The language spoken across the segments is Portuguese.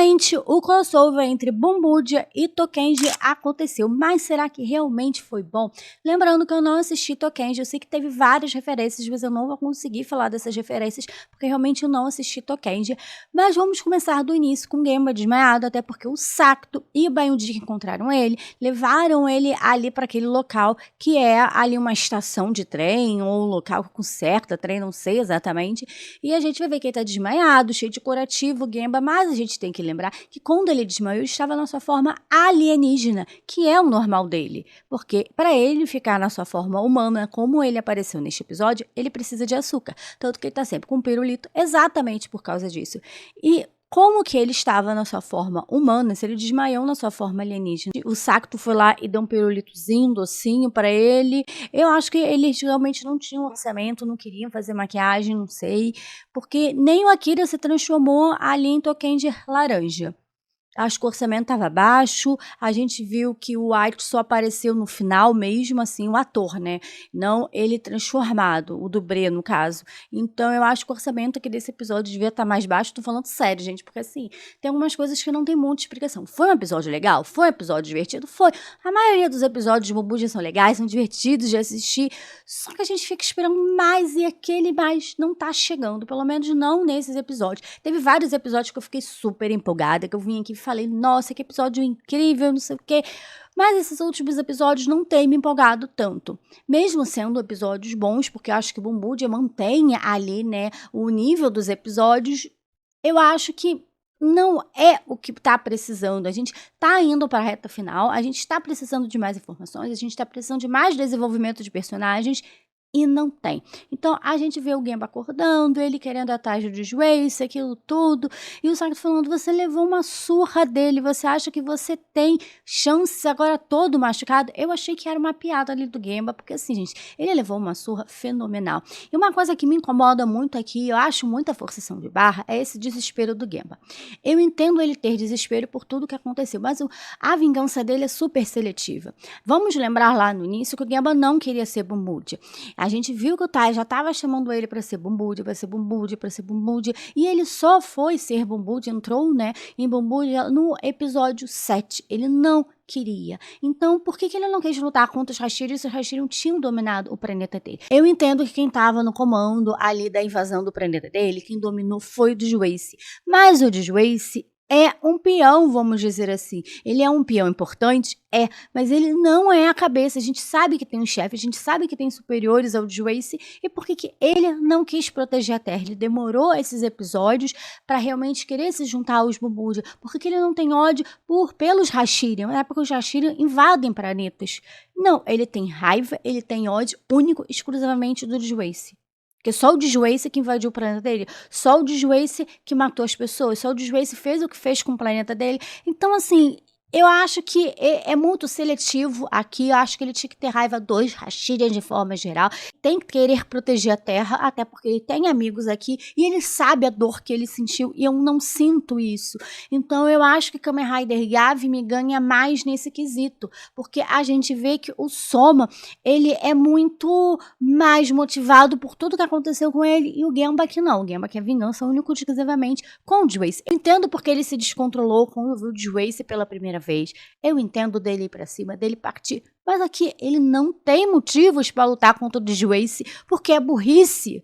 Finalmente, o crossover entre Bumbudia e Tokenji aconteceu, mas será que realmente foi bom? Lembrando que eu não assisti Tokenji, eu sei que teve várias referências, mas eu não vou conseguir falar dessas referências, porque realmente eu não assisti Tokenji. Mas vamos começar do início com o Genba desmaiado, até porque o Sakuto e o Byakuji que encontraram ele, levaram ele ali para aquele local, que é ali uma estação de trem, ou um local que conserta trem, não sei exatamente, e a gente vai ver que ele tá desmaiado, cheio de curativo, o Genba, mas a gente tem que lembrar que quando ele desmaiou, ele estava na sua forma alienígena, que é o normal dele. Porque para ele ficar na sua forma humana, como ele apareceu neste episódio, ele precisa de açúcar. Tanto que ele está sempre com pirulito, exatamente por causa disso. E como que ele estava na sua forma humana, se ele desmaiou na sua forma alienígena? O Sakuto foi lá e deu um pirulitozinho, docinho para ele. Eu acho que eles realmente não tinham orçamento, não queriam fazer maquiagem, não sei. Porque nem o Akira se transformou ali em Tokenji laranja. Acho que o orçamento estava baixo, a gente viu que o Aito só apareceu no final mesmo, assim, o ator, né? Não ele transformado, o dublê, no caso. Então, eu acho que o orçamento aqui desse episódio devia estar mais baixo, tô falando sério, gente, porque assim, tem algumas coisas que não tem muita explicação. Foi um episódio legal? Foi um episódio divertido? Foi. A maioria dos episódios de Bumbuja são legais, são divertidos de assistir, só que a gente fica esperando mais e aquele mais não tá chegando, pelo menos não nesses episódios. Teve vários episódios que eu fiquei super empolgada, que eu vim aqui falei, nossa, que episódio incrível, não sei o quê. Mas esses últimos episódios não têm me empolgado tanto. Mesmo sendo episódios bons, porque eu acho que o Bumbudia mantém ali, né, o nível dos episódios, eu acho que não é o que tá precisando. A gente tá indo para a reta final, a gente está precisando de mais informações, a gente está precisando de mais desenvolvimento de personagens, e não tem. Então, a gente vê o Genba acordando, ele querendo atrás do Disgrace, aquilo tudo, e o Sakuto falando, você levou uma surra dele, você acha que você tem chances agora todo machucado? Eu achei que era uma piada ali do Genba, porque assim, gente, ele levou uma surra fenomenal. E uma coisa que me incomoda muito aqui, eu acho muita forçação de barra, é esse desespero do Genba. Eu entendo ele ter desespero por tudo que aconteceu, mas a vingança dele é super seletiva. Vamos lembrar lá no início que o Genba não queria ser Bumbudia. A gente viu que o Tai já estava chamando ele para ser Bumbudia, para ser Bumbudia, para ser Bumbudia, e ele só foi ser Bumbudia, entrou, né, em Bumbudia no episódio 7. Ele não queria. Então, por que ele não quis lutar contra os Hashira se os Hashira tinham dominado o planeta dele? Eu entendo que quem estava no comando ali da invasão do planeta dele, quem dominou foi o Disgrace. Mas o Disgrace é um peão, vamos dizer assim. Ele é um peão importante? É, mas ele não é a cabeça. A gente sabe que tem um chefe, a gente sabe que tem superiores ao Disgrace. E por que ele não quis proteger a Terra? Ele demorou esses episódios para realmente querer se juntar aos Bumbudia. Por que ele não tem ódio pelos Hashira? Na época os Hashira invadem planetas. Não, ele tem raiva, ele tem ódio único, exclusivamente do Disgrace. Porque só o Disgrace que invadiu o planeta dele, só o Disgrace que matou as pessoas, só o Disgrace fez o que fez com o planeta dele. Então, assim, eu acho que é muito seletivo aqui, eu acho que ele tinha que ter raiva dos Hashira de forma geral, tem que querer proteger a Terra, até porque ele tem amigos aqui, e ele sabe a dor que ele sentiu, e eu não sinto isso. Então eu acho que Kamen Rider Yave me ganha mais nesse quesito, porque a gente vê que o Soma, ele é muito mais motivado por tudo que aconteceu com ele, e o Genba que não, o Genba que é vingança único exclusivamente com o Disgrace. Eu entendo porque ele se descontrolou quando viu o Disgrace pela primeira vez. Eu entendo dele ir pra cima, dele partir. Mas aqui ele não tem motivos para lutar contra o Disgrace, porque é burrice.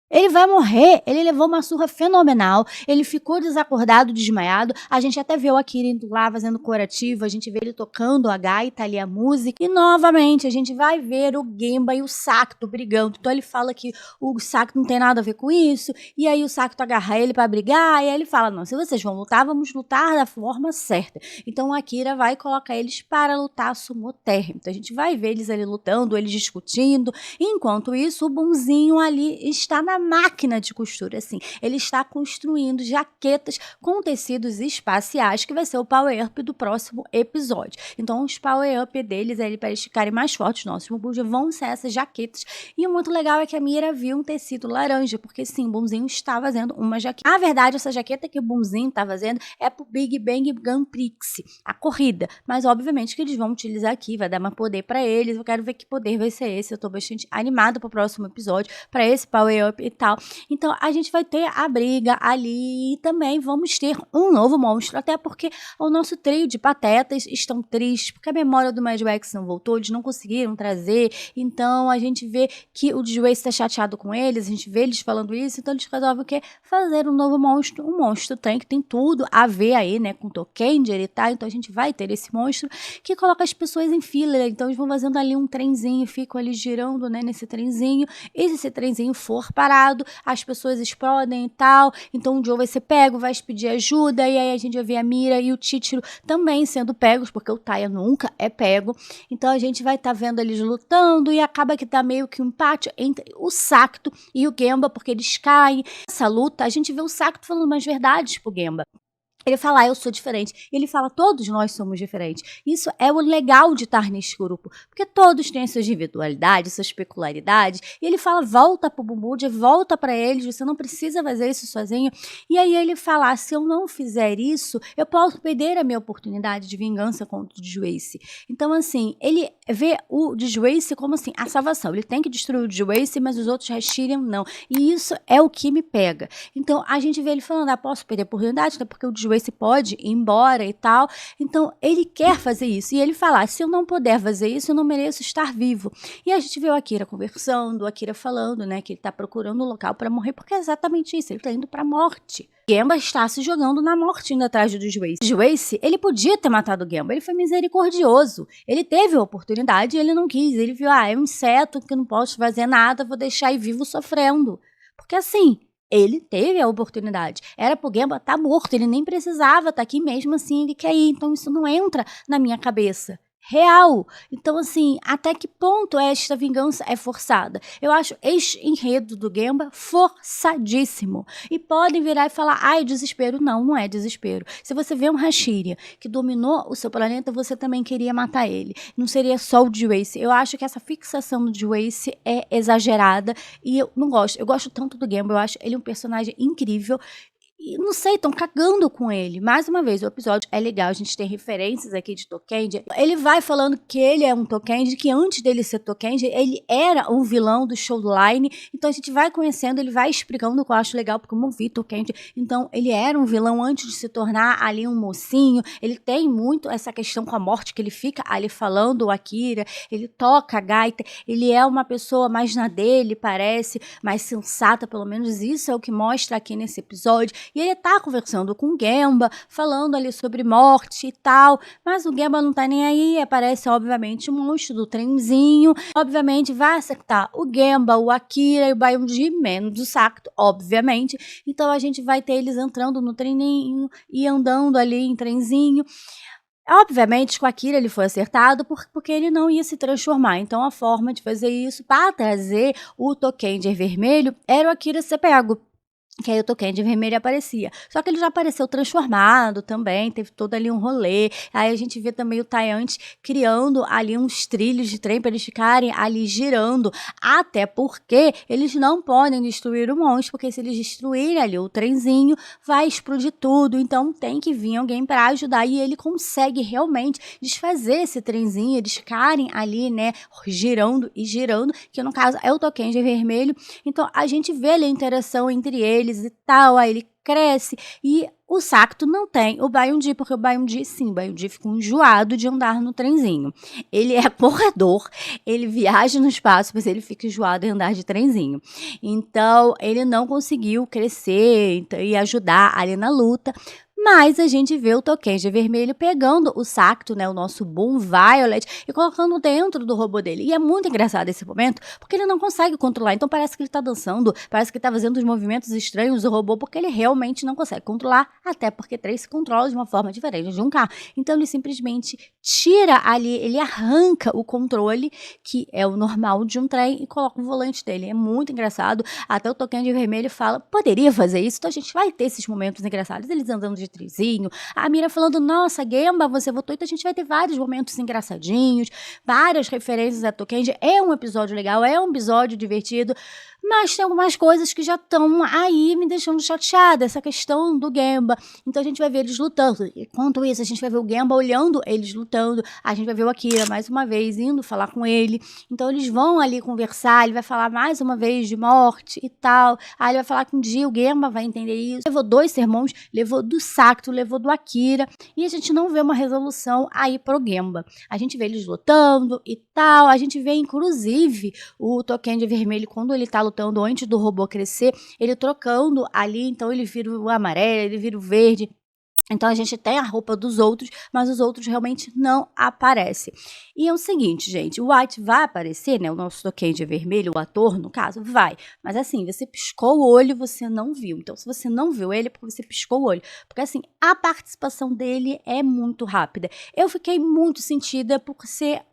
Ele vai morrer, ele levou uma surra fenomenal, ele ficou desacordado, desmaiado, a gente até vê o Akira indo lá fazendo curativo, a gente vê ele tocando a gaita ali, a música, e novamente a gente vai ver o Genba e o Sakuto brigando, então ele fala que o Sakuto não tem nada a ver com isso, e aí o Sakuto agarra ele pra brigar, e aí ele fala, não, se vocês vão lutar, vamos lutar da forma certa, então o Akira vai colocar eles para lutar sumo terra, então a gente vai ver eles ali lutando, eles discutindo, enquanto isso o Bunzinho ali está na máquina de costura, assim, ele está construindo jaquetas com tecidos espaciais, que vai ser o power-up do próximo episódio. Então, os power-up deles, para eles ficarem mais fortes, nossos Bumbuja vão ser essas jaquetas. E o muito legal é que a Mira viu um tecido laranja, porque sim, o Bunzinho está fazendo uma jaqueta. Na verdade, essa jaqueta que o Bunzinho está fazendo é pro Big Bang Gun Prix, a corrida. Mas, obviamente, que eles vão utilizar aqui, vai dar mais poder para eles. Eu quero ver que poder vai ser esse. Eu tô bastante animada pro próximo episódio, para esse power-up e tal. Então a gente vai ter a briga ali e também vamos ter um novo monstro, até porque o nosso trio de patetas estão tristes, porque a memória do Mad Wax não voltou, eles não conseguiram trazer, então a gente vê que o Disgrace está chateado com eles, a gente vê eles falando isso, então eles resolvem o quê? Fazer um novo monstro, um monstro que tem tudo a ver aí, né, com Tokender e tal, então a gente vai ter esse monstro que coloca as pessoas em fila, então eles vão fazendo ali um trenzinho, ficam ali girando, né, nesse trenzinho, e se esse trenzinho for parado, as pessoas explodem e tal, então o Joe vai ser pego, vai pedir ajuda, e aí a gente vai ver a Mira e o Chichiro também sendo pegos, porque o Taya nunca é pego, então a gente vai estar vendo eles lutando, e acaba que tá meio que um empate entre o Sakto e o Gemba, porque eles caem. Nessa luta, a gente vê o Sakto falando umas verdades pro Gemba. Ele fala, eu sou diferente. Ele fala, todos nós somos diferentes. Isso é o legal de estar nesse grupo. Porque todos têm suas individualidades, suas peculiaridades. E ele fala, volta pro Bumbudia, volta para eles, você não precisa fazer isso sozinho. E aí ele fala, se eu não fizer isso, eu posso perder a minha oportunidade de vingança contra o Disgrace. Então, assim, ele vê o Disgrace como, assim, a salvação. Ele tem que destruir o Disgrace, mas os outros Hashirian não. E isso é o que me pega. Então, a gente vê ele falando, posso perder a oportunidade, né? Porque o Disgrace pode ir embora e tal, então ele quer fazer isso, e ele fala, se eu não puder fazer isso, eu não mereço estar vivo. E a gente vê o Akira conversando, o Akira falando, né, que ele tá procurando um local para morrer, porque é exatamente isso, ele tá indo pra morte. Gemba está se jogando na morte indo atrás do Disgrace. O Disgrace, ele podia ter matado o Gemba, ele foi misericordioso, ele teve a oportunidade e ele não quis, ele viu, é um inseto que eu não posso fazer nada, vou deixar aí vivo sofrendo, porque assim, ele teve a oportunidade. Era pro Gemba estar morto, ele nem precisava estar aqui, mesmo assim ele quer ir. Então isso não entra na minha cabeça. Real. Então, assim, até que ponto esta vingança é forçada? Eu acho este enredo do Gemba forçadíssimo. E podem virar e falar, ai, desespero. Não, não é desespero. Se você vê um Hashiria que dominou o seu planeta, você também queria matar ele. Não seria só o Disgrace. Eu acho que essa fixação do Disgrace é exagerada e eu não gosto. Eu gosto tanto do Gemba, eu acho ele um personagem incrível. E não sei, estão cagando com ele. Mais uma vez, o episódio é legal, a gente tem referências aqui de Tokender. Ele vai falando que ele é um Tokender, que antes dele ser Tokender, ele era um vilão do Showline. Então a gente vai conhecendo, ele vai explicando, o que eu acho legal, porque eu não vi Tokender. Então ele era um vilão antes de se tornar ali um mocinho. Ele tem muito essa questão com a morte, que ele fica ali falando o Akira, ele toca a gaita, ele é uma pessoa mais na dele, parece, mais sensata, pelo menos isso é o que mostra aqui nesse episódio. E ele tá conversando com o Gemba, falando ali sobre morte e tal, mas o Gemba não tá nem aí, aparece obviamente o monstro do trenzinho, obviamente vai acertar o Gemba, o Akira e o Baiundi, menos o Sakto, obviamente, então a gente vai ter eles entrando no treninho e andando ali em trenzinho. Obviamente, com o Akira ele foi acertado porque ele não ia se transformar. Então, a forma de fazer isso para trazer o Tokender vermelho era o Akira ser pego. Que aí o Tokender vermelho aparecia. Só que ele já apareceu transformado também, teve todo ali um rolê. Aí a gente vê também o Tayante criando ali uns trilhos de trem para eles ficarem ali girando. Até porque eles não podem destruir o monstro, porque se eles destruírem ali o trenzinho, vai explodir tudo. Então tem que vir alguém para ajudar. E ele consegue realmente desfazer esse trenzinho, eles ficarem ali, né, girando e girando, que no caso é o Tokender vermelho. Então a gente vê ali a interação entre eles e tal, aí ele cresce e o Sakto não tem o Baiundi, porque o Baiundi, sim, o Baiundi fica enjoado de andar no trenzinho. Ele é corredor, ele viaja no espaço, mas ele fica enjoado de andar de trenzinho. Então, ele não conseguiu crescer e ajudar ali na luta. Mas a gente vê o Tokender vermelho pegando o Sakto, né, o nosso Boom Violet, e colocando dentro do robô dele. E é muito engraçado esse momento, porque ele não consegue controlar. Então parece que ele tá dançando, parece que ele tá fazendo os movimentos estranhos do robô, porque ele realmente não consegue controlar, até porque 3 se controla de uma forma diferente de um carro. Então ele simplesmente tira ali, ele arranca o controle, que é o normal de um trem, e coloca o volante dele. É muito engraçado. Até o Tokender vermelho fala, poderia fazer isso? Então a gente vai ter esses momentos engraçados. Eles andando de trizinho, a Mira falando, nossa, Gemba, você votou, então a gente vai ter vários momentos engraçadinhos, várias referências a Tokender, é um episódio legal, é um episódio divertido, Mas tem algumas coisas que já estão aí me deixando chateada, essa questão do Gemba. Então a gente vai ver eles lutando. Enquanto isso, a gente vai ver o Gemba olhando eles lutando. A gente vai ver o Akira mais uma vez indo falar com ele. Então eles vão ali conversar, ele vai falar mais uma vez de morte e tal. Aí ele vai falar que um dia o Gemba vai entender isso. Levou 2 sermões, levou do Sakuto, levou do Akira. E a gente não vê uma resolução aí pro Gemba. A gente vê eles lutando e tal. A gente vê, inclusive, o Tokendi vermelho, quando ele tá lutando antes do robô crescer, ele trocando ali, então ele vira o amarelo, ele vira o verde. Então a gente tem a roupa dos outros, mas os outros realmente não aparecem. E é o seguinte, gente, o White vai aparecer, né? O nosso Tokendi vermelho, o ator, no caso, vai. Mas assim, você piscou o olho, você não viu. Então, se você não viu ele, é porque você piscou o olho. Porque assim, a participação dele é muito rápida. Eu fiquei muito sentida por ser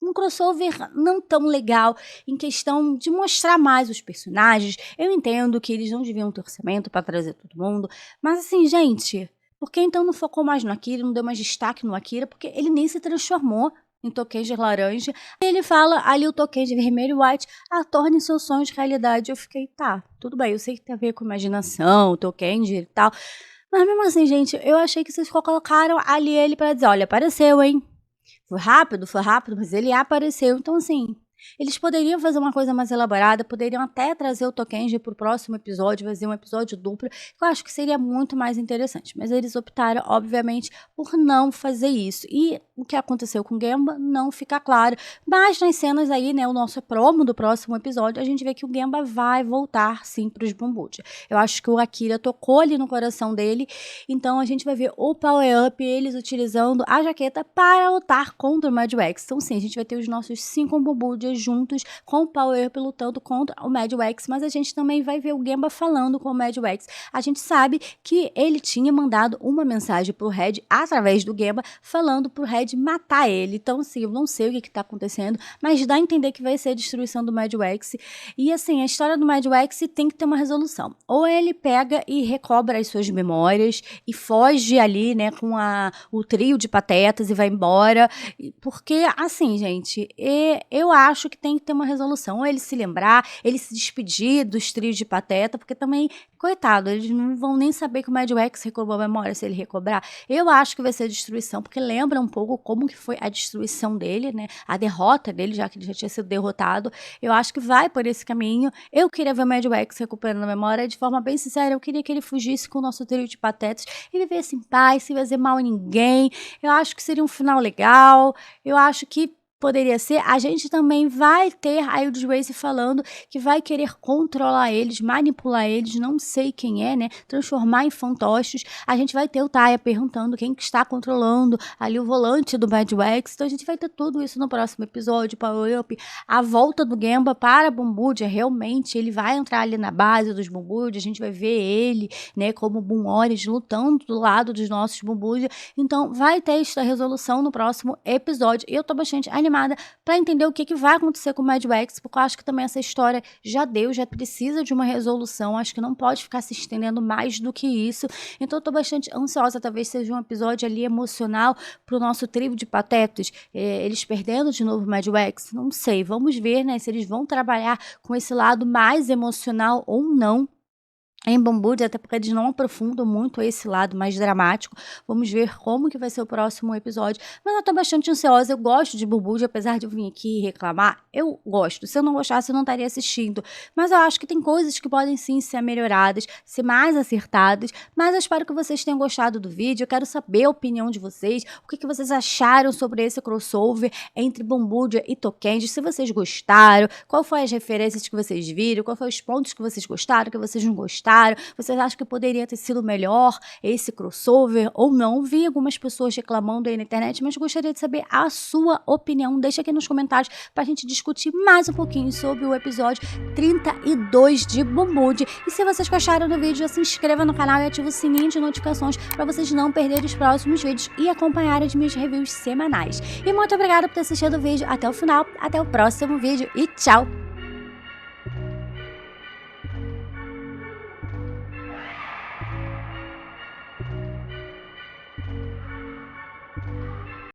um crossover não tão legal em questão de mostrar mais os personagens. Eu entendo que eles não deviam ter orçamento para trazer todo mundo, mas assim, gente, por que então não focou mais no Akira, não deu mais destaque no Akira? Porque ele nem se transformou em Tokendi laranja. Ele fala ali o Tokendi vermelho e white, torne seus sonhos realidade. Eu fiquei, tá, tudo bem, eu sei que tem a ver com imaginação, Tokendi e tal, mas mesmo assim, gente, eu achei que vocês colocaram ali ele para dizer, olha, apareceu, hein? Foi rápido, mas ele apareceu. Então, assim, eles poderiam fazer uma coisa mais elaborada, poderiam até trazer o Tokendi pro próximo episódio, fazer um episódio duplo, que eu acho que seria muito mais interessante. Mas eles optaram, obviamente, por não fazer isso. E o que aconteceu com Gemba não fica claro. Mas nas cenas aí, né, o nosso promo do próximo episódio, a gente vê que o Gemba vai voltar, sim, pros Bumbuja. Eu acho que o Akira tocou ali no coração dele, então a gente vai ver o Power Up, eles utilizando a jaqueta para lutar contra o Mad Wax. Então, sim, a gente vai ter os nossos 5 Bumbuja juntos com o Power Up lutando contra o Mad Wax, mas a gente também vai ver o Gemba falando com o Mad Wax. A gente sabe que ele tinha mandado uma mensagem pro Red através do Gemba, falando pro Red matar ele. Então, assim, eu não sei o que tá acontecendo, mas dá a entender que vai ser a destruição do Mad Wax. E, assim, a história do Mad Wax tem que ter uma resolução. Ou ele pega e recobra as suas memórias e foge ali, né, com o trio de patetas e vai embora. Porque, assim, gente, eu acho que tem que ter uma resolução. Ou ele se lembrar, ele se despedir dos trios de pateta, porque também, coitado, eles não vão nem saber que o Mad Wax recobrou a memória se ele recobrar. Eu acho que vai ser a destruição, porque lembra um pouco como que foi a destruição dele, né? A derrota dele, já que ele já tinha sido derrotado. Eu acho que vai por esse caminho. Eu queria ver o Mad Wax recuperando a memória. De forma bem sincera, eu queria que ele fugisse com o nosso trio de patetas e vivesse em paz, sem fazer mal a ninguém. Eu acho que seria um final legal. Eu acho que poderia ser. A gente também vai ter a Hilde Race falando que vai querer controlar eles, manipular eles, não sei quem é, né? Transformar em fantoches. A gente vai ter o Taya perguntando quem que está controlando ali o volante do Mad Wax. Então a gente vai ter tudo isso no próximo episódio. Power Up, a volta do Gemba para Bumbuja, realmente ele vai entrar ali na base dos Bumbuja. A gente vai ver ele, né, como Boom Oris lutando do lado dos nossos Bumbuja. Então vai ter esta resolução no próximo episódio. E eu tô bastante animada para entender o que vai acontecer com o Mad Wax, porque eu acho que também essa história já precisa de uma resolução, acho que não pode ficar se estendendo mais do que isso, então eu tô bastante ansiosa, talvez seja um episódio ali emocional pro nosso trio de patetas, eles perdendo de novo o Mad Wax, não sei, vamos ver, né, se eles vão trabalhar com esse lado mais emocional ou não, em Bumbuja, até porque eles não aprofundam muito esse lado mais dramático. Vamos ver como que vai ser o próximo episódio. Mas eu tô bastante ansiosa. Eu gosto de Bumbuja, apesar de eu vir aqui reclamar. Eu gosto. Se eu não gostasse, eu não estaria assistindo. Mas eu acho que tem coisas que podem sim ser melhoradas, ser mais acertadas. Mas eu espero que vocês tenham gostado do vídeo. Eu quero saber a opinião de vocês. O que vocês acharam sobre esse crossover entre Bumbuja e Tokendi. Se vocês gostaram, qual foi as referências que vocês viram, qual foi os pontos que vocês gostaram, que vocês não gostaram. Vocês acham que poderia ter sido melhor esse crossover ou não? Vi algumas pessoas reclamando aí na internet, mas gostaria de saber a sua opinião. Deixa aqui nos comentários pra gente discutir mais um pouquinho sobre o episódio 32 de Bumbuja. E se vocês gostaram do vídeo, já se inscreva no canal e ative o sininho de notificações para vocês não perderem os próximos vídeos e acompanharem as minhas reviews semanais. E muito obrigada por ter assistido o vídeo até o final. Até o próximo vídeo e tchau!